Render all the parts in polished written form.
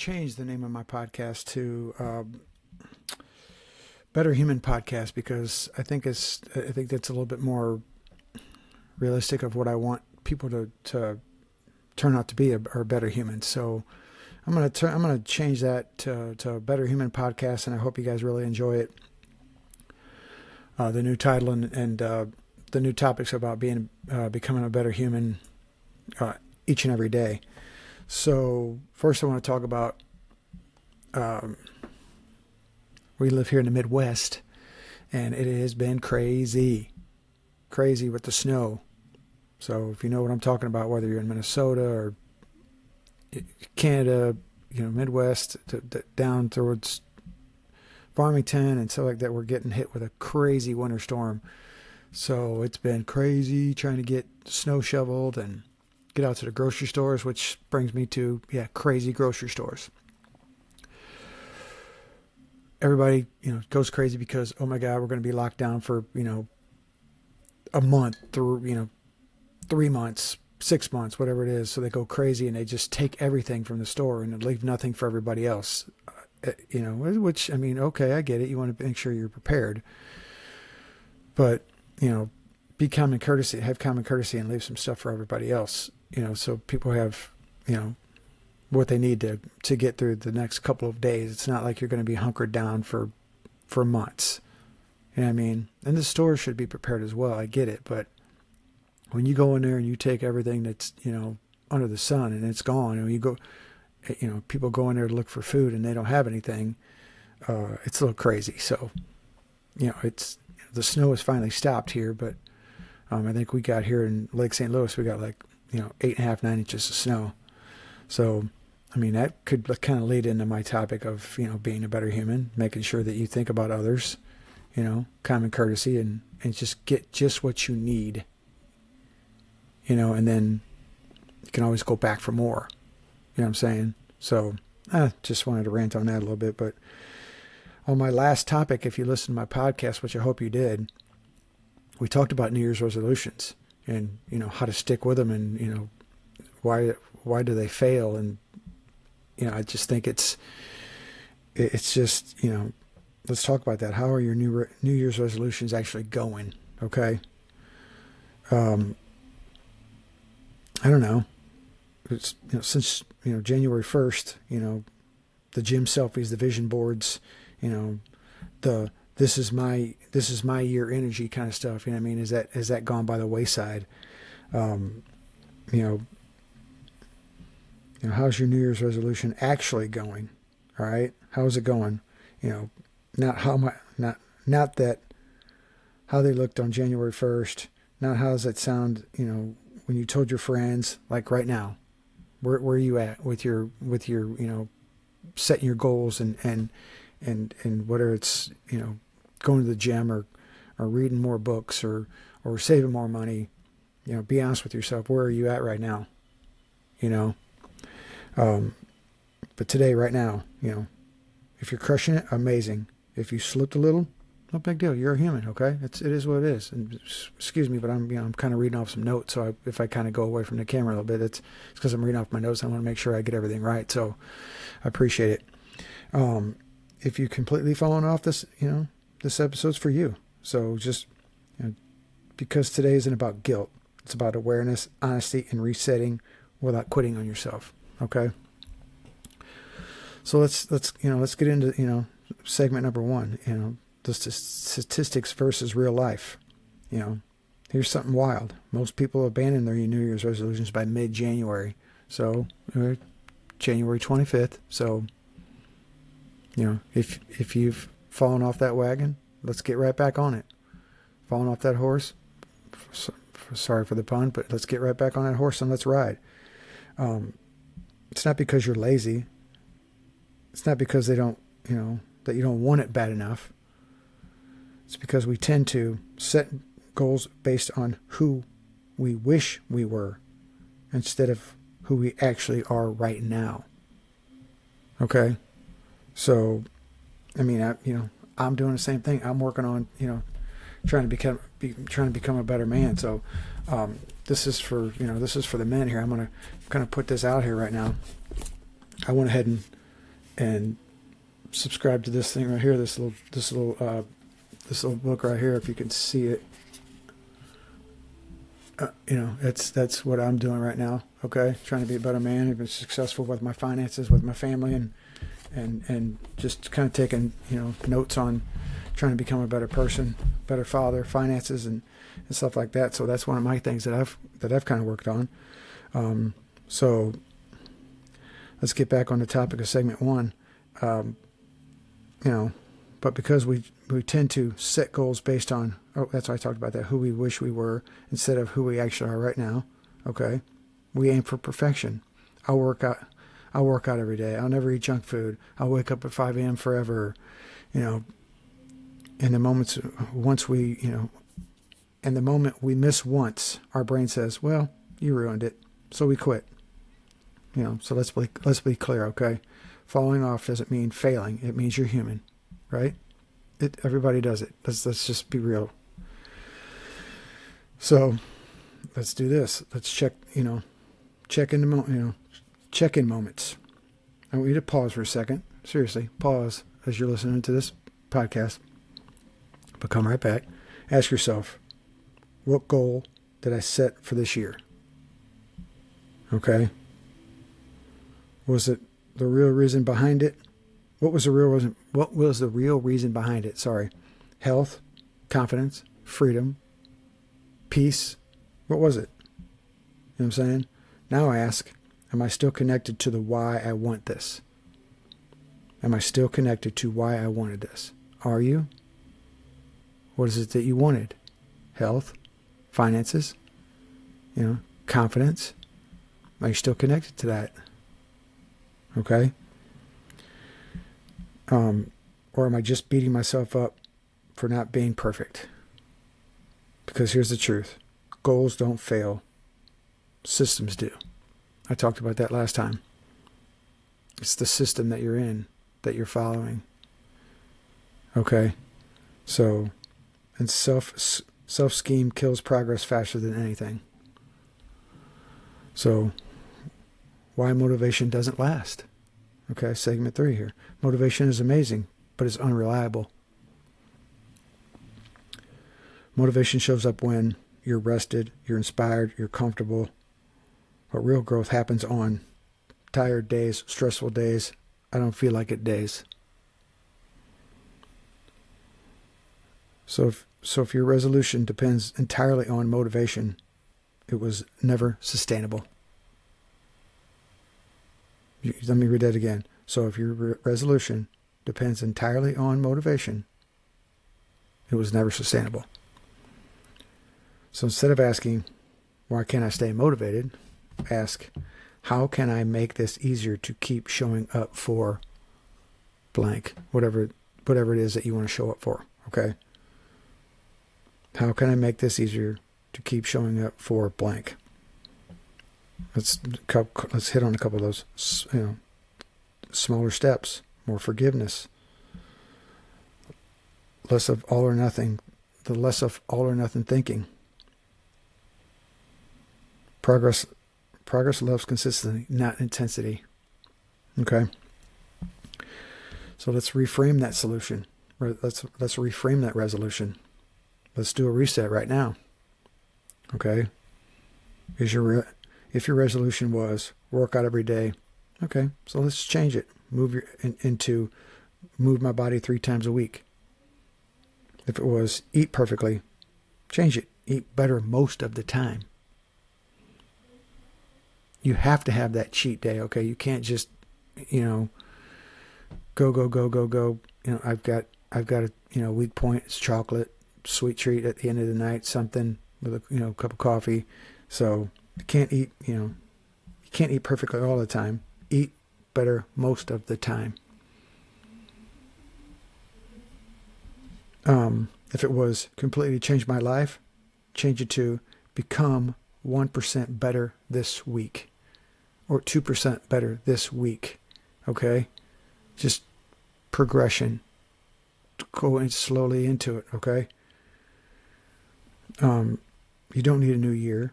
change the name of my podcast to Better Human Podcast because I think that's a little bit more realistic of what I want people to turn out to be, or better humans. So I'm gonna change that to Better Human Podcast, and I hope you guys really enjoy it. The new title and the new topics about becoming a better human each and every day. So first I want to talk about, we live here in the Midwest, and it has been crazy with the snow. So if you know what I'm talking about, whether you're in Minnesota or Canada, Midwest down towards Farmington and stuff like that, we're getting hit with a crazy winter storm. So it's been crazy trying to get snow shoveled and get out to the grocery stores, which brings me to, crazy grocery stores. Everybody, goes crazy because, oh my God, we're going to be locked down for, a month through, 3 months, 6 months, whatever it is. So they go crazy and they just take everything from the store and leave nothing for everybody else. Which, okay, I get it. You want to make sure you're prepared. But, have common courtesy and leave some stuff for everybody else, so people have, what they need to get through the next couple of days. It's not like you're going to be hunkered down for months. You know what I mean? And the store should be prepared as well. I get it. But when you go in there and you take everything that's, under the sun and it's gone, and you go, people go in there to look for food and they don't have anything, it's a little crazy. So, it's, the snow has finally stopped here, but I think we got here in Lake St. Louis, we got 8.5, 9 inches of snow. So, that could kind of lead into my topic of, being a better human, making sure that you think about others, common courtesy, and just get just what you need, and then you can always go back for more. You know what I'm saying? So I just wanted to rant on that a little bit. But on my last topic, if you listened to my podcast, which I hope you did, we talked about New Year's resolutions and, how to stick with them and, why do they fail? And, I just think it's just, let's talk about that. How are your New Year's resolutions actually going? Okay. I don't know. It's, since, January 1st, the gym selfies, the vision boards, the this is my year energy kind of stuff. Has that gone by the wayside? How's your New Year's resolution actually going? All right. How's it going? Not that how they looked on January 1st, not how does that sound, when you told your friends, like right now, where are you at with your, setting your goals and whether it's, going to the gym or reading more books or saving more money, be honest with yourself. Where are you at right now? But today, right now, if you're crushing it, amazing. If you slipped a little, no big deal. You're a human. Okay. It is what it is. And excuse me, but I'm kind of reading off some notes. So if I kind of go away from the camera a little bit, it's because I'm reading off my notes. I want to make sure I get everything right. So I appreciate it. If you've completely fallen off this, this episode's for you. So just, because today isn't about guilt. It's about awareness, honesty, and resetting without quitting on yourself. Okay. So let's get into, segment number 1, the statistics versus real life. Here's something wild. Most people abandon their New Year's resolutions by mid-January. So January 25th. So, if you've fallen off that wagon, let's get right back on it. Fallen off that horse. Sorry for the pun, but let's get right back on that horse and let's ride. It's not because you're lazy. It's not because they don't, that you don't want it bad enough. It's because we tend to set goals based on who we wish we were instead of who we actually are right now. Okay? So, I'm doing the same thing. I'm working on, trying to become a better man. So, this is for the men here. I'm going to kind of put this out here right now. I went ahead and and subscribe to this thing right here, this little book right here, if you can see it. That's what I'm doing right now. Okay, trying to be a better man, be successful with my finances, with my family, and just kind of taking notes on trying to become a better person, better father, finances, and stuff like that. So that's one of my things that I've kind of worked on. So let's get back on the topic of segment one. But because we tend to set goals based on, that's why I talked about that, who we wish we were instead of who we actually are right now. Okay, we aim for perfection. I'll work out every day. I'll never eat junk food. I'll wake up at 5 a.m. forever. And the moments and the moment we miss once, our brain says, "Well, you ruined it," so we quit. So let's be clear, okay? Falling off doesn't mean failing. It means you're human, right? Everybody does it. Let's just be real. So let's do this. Let's check-in moments. I want you to pause for a second. Seriously, pause as you're listening to this podcast. But come right back. Ask yourself, what goal did I set for this year? Okay. Was it the real reason behind it? What was the real reason behind it? Sorry. Health, confidence, freedom, peace. What was it? You know what I'm saying? Now I ask, am I still connected to the why I want this? Am I still connected to why I wanted this? Are you? What is it that you wanted? Health, finances, confidence. Are you still connected to that? Okay? Or am I just beating myself up for not being perfect? Because here's the truth. Goals don't fail. Systems do. I talked about that last time. It's the system that you're in, that you're following. Okay? So, and self-scheme kills progress faster than anything. So, why motivation doesn't last? Okay, segment 3 here. Motivation is amazing, but it's unreliable. Motivation shows up when you're rested, you're inspired, you're comfortable. But real growth happens on tired days, stressful days, I don't feel like it days. So if your resolution depends entirely on motivation, it was never sustainable. Let me read that again. So if your resolution depends entirely on motivation, it was never sustainable. So instead of asking, why can't I stay motivated? Ask, how can I make this easier to keep showing up for blank, whatever it is that you want to show up for, okay? How can I make this easier to keep showing up for blank? Let's hit on a couple of those, smaller steps, more forgiveness, less of all or nothing, the less of all or nothing thinking. Progress loves consistency, not intensity. Okay. So let's reframe that solution. Let's reframe that resolution. Let's do a reset right now. Okay. If your resolution was work out every day, okay, so let's change it. Move my body 3 times a week. If it was eat perfectly, change it. Eat better most of the time. You have to have that cheat day, okay? You can't just, go. I've got a weak point. It's chocolate, sweet treat at the end of the night, something with a cup of coffee. So you can't eat, you can't eat perfectly all the time. Eat better most of the time. If it was completely change my life, change it to become 1% better this week or 2% better this week. Okay? Just progression. Go in slowly into it. Okay? You don't need a new year.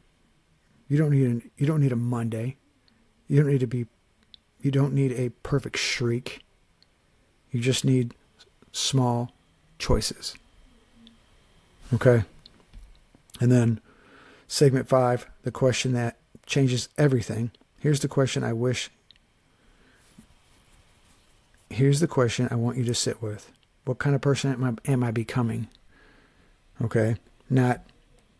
You don't need a Monday. You don't need a perfect streak. You just need small choices. Okay? And then segment 5, the question that changes everything. Here's the question I want you to sit with. What kind of person am I becoming? Okay? Not,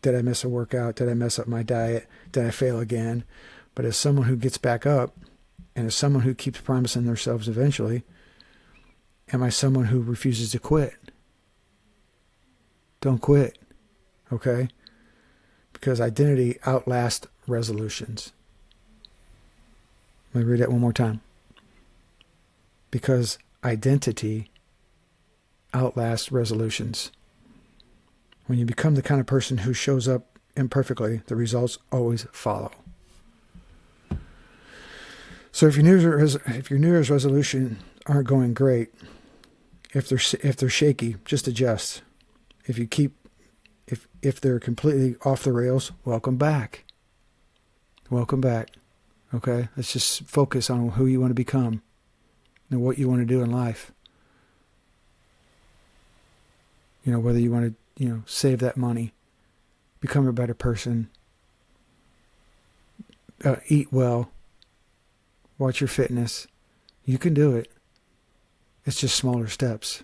did I miss a workout? Did I mess up my diet? Did I fail again? But as someone who gets back up, and as someone who keeps promising themselves eventually, am I someone who refuses to quit? Don't quit. Okay? Because identity outlasts resolutions. Let me read that one more time. Because identity outlasts resolutions. When you become the kind of person who shows up imperfectly, the results always follow. So if your New Year's resolution aren't going great, if they're shaky, just adjust. If they're completely off the rails, welcome back. Welcome back. Okay? Let's just focus on who you want to become and what you want to do in life. Whether you want to, save that money, become a better person, eat well, watch your fitness. You can do it. It's just smaller steps.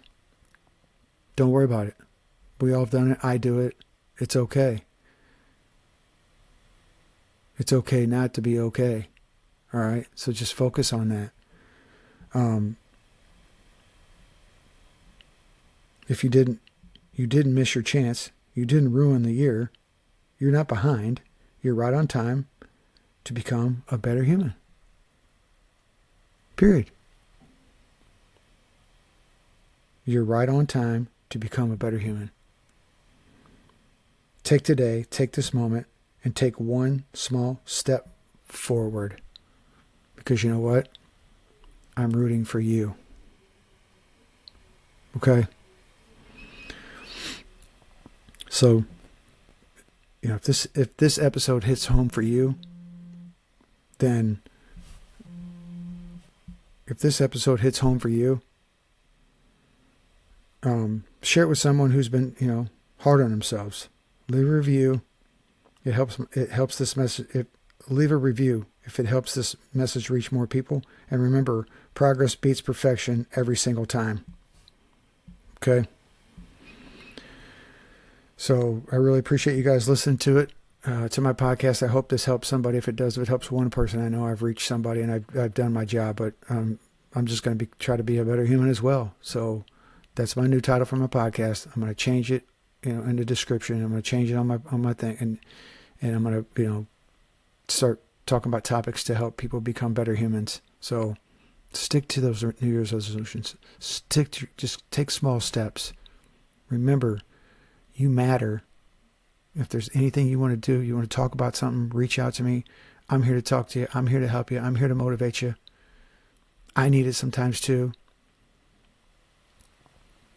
Don't worry about it. We all have done it. I do it. It's okay. It's okay not to be okay. All right? So just focus on that. If you didn't miss your chance. You didn't ruin the year. You're not behind. You're right on time to become a better human. Period. You're right on time to become a better human. Take today, take this moment, and take one small step forward. Because you know what? I'm rooting for you. Okay? So, if this episode hits home for you, then share it with someone who's been, hard on themselves. Leave a review. It helps this message. Leave a review if it helps this message reach more people. And remember, progress beats perfection every single time. Okay? So I really appreciate you guys listening to my podcast. I hope this helps somebody. If it does, if it helps one person, I know I've reached somebody and I've done my job. But I'm just going to try to be a better human as well. So that's my new title for my podcast. I'm going to change it, in the description. I'm going to change it on my thing, and I'm going to start talking about topics to help people become better humans. So stick to those New Year's resolutions. Just take small steps. Remember, you matter. If there's anything you want to do, you want to talk about something, reach out to me. I'm here to talk to you. I'm here to help you. I'm here to motivate you. I need it sometimes too.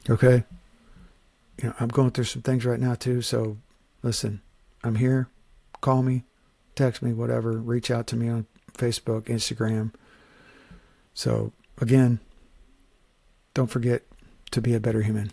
Okay? I'm going through some things right now too. So listen, I'm here. Call me, text me, whatever. Reach out to me on Facebook, Instagram. So again, don't forget to be a better human.